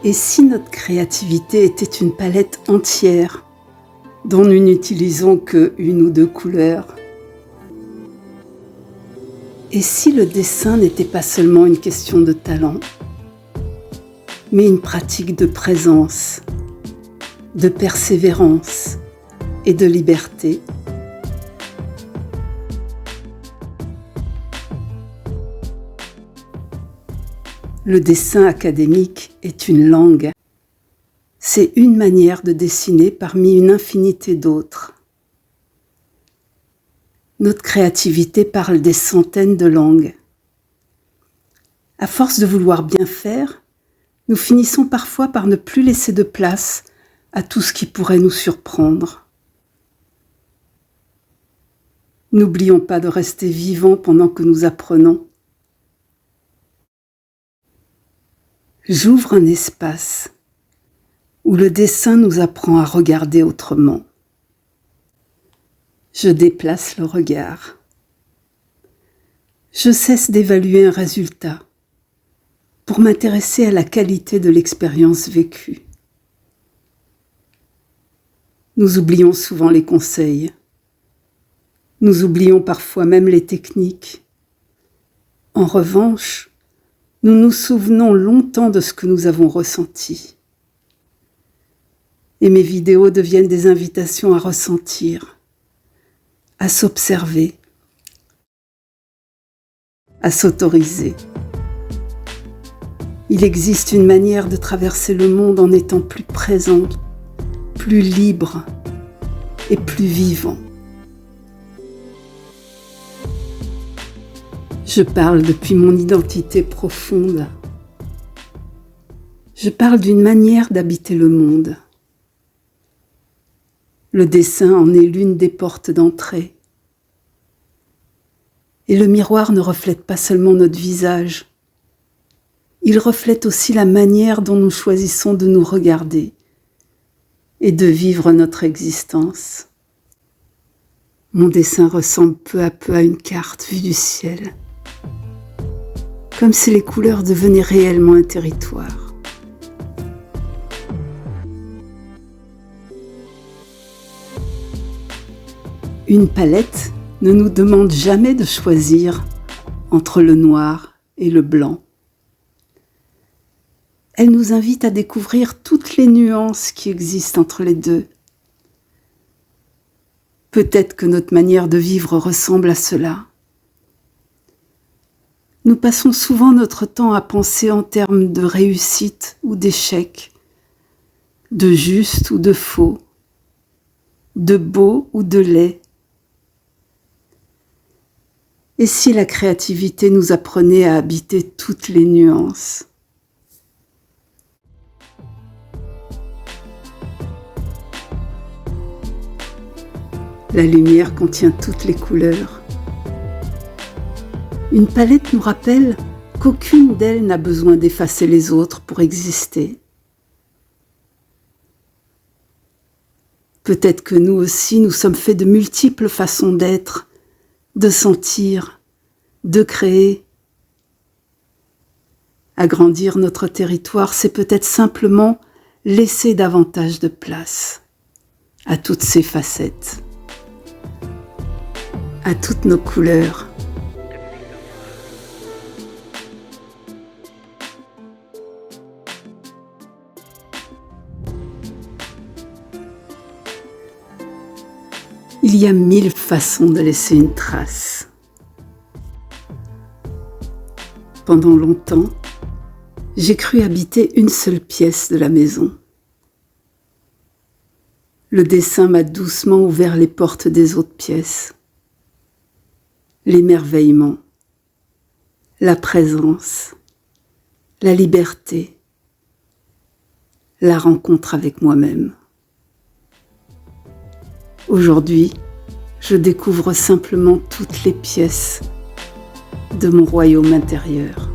Et si notre créativité était une palette entière, dont nous n'utilisons que une ou deux couleurs? Et si le dessin n'était pas seulement une question de talent, mais une pratique de présence, de persévérance et de liberté? Le dessin académique est une langue. C'est une manière de dessiner parmi une infinité d'autres. Notre créativité parle des centaines de langues. À force de vouloir bien faire, nous finissons parfois par ne plus laisser de place à tout ce qui pourrait nous surprendre. N'oublions pas de rester vivants pendant que nous apprenons. J'ouvre un espace où le dessin nous apprend à regarder autrement. Je déplace le regard. Je cesse d'évaluer un résultat pour m'intéresser à la qualité de l'expérience vécue. Nous oublions souvent les conseils. Nous oublions parfois même les techniques. En revanche, nous nous souvenons longtemps de ce que nous avons ressenti. Et mes vidéos deviennent des invitations à ressentir, à s'observer, à s'autoriser. Il existe une manière de traverser le monde en étant plus présent, plus libre et plus vivant. Je parle depuis mon identité profonde. Je parle d'une manière d'habiter le monde. Le dessin en est l'une des portes d'entrée. Et le miroir ne reflète pas seulement notre visage. Il reflète aussi la manière dont nous choisissons de nous regarder et de vivre notre existence. Mon dessin ressemble peu à peu à une carte vue du ciel, comme si les couleurs devenaient réellement un territoire. Une palette ne nous demande jamais de choisir entre le noir et le blanc. Elle nous invite à découvrir toutes les nuances qui existent entre les deux. Peut-être que notre manière de vivre ressemble à cela. Nous passons souvent notre temps à penser en termes de réussite ou d'échec, de juste ou de faux, de beau ou de laid. Et si la créativité nous apprenait à habiter toutes les nuances? La lumière contient toutes les couleurs. Une palette nous rappelle qu'aucune d'elles n'a besoin d'effacer les autres pour exister. Peut-être que nous aussi, nous sommes faits de multiples façons d'être, de sentir, de créer. Agrandir notre territoire, c'est peut-être simplement laisser davantage de place à toutes ces facettes, à toutes nos couleurs. Il y a 1000 façons de laisser une trace. Pendant longtemps, j'ai cru habiter une seule pièce de la maison. Le dessin m'a doucement ouvert les portes des autres pièces. L'émerveillement, la présence, la liberté, la rencontre avec moi-même. Aujourd'hui, je découvre simplement toutes les pièces de mon royaume intérieur.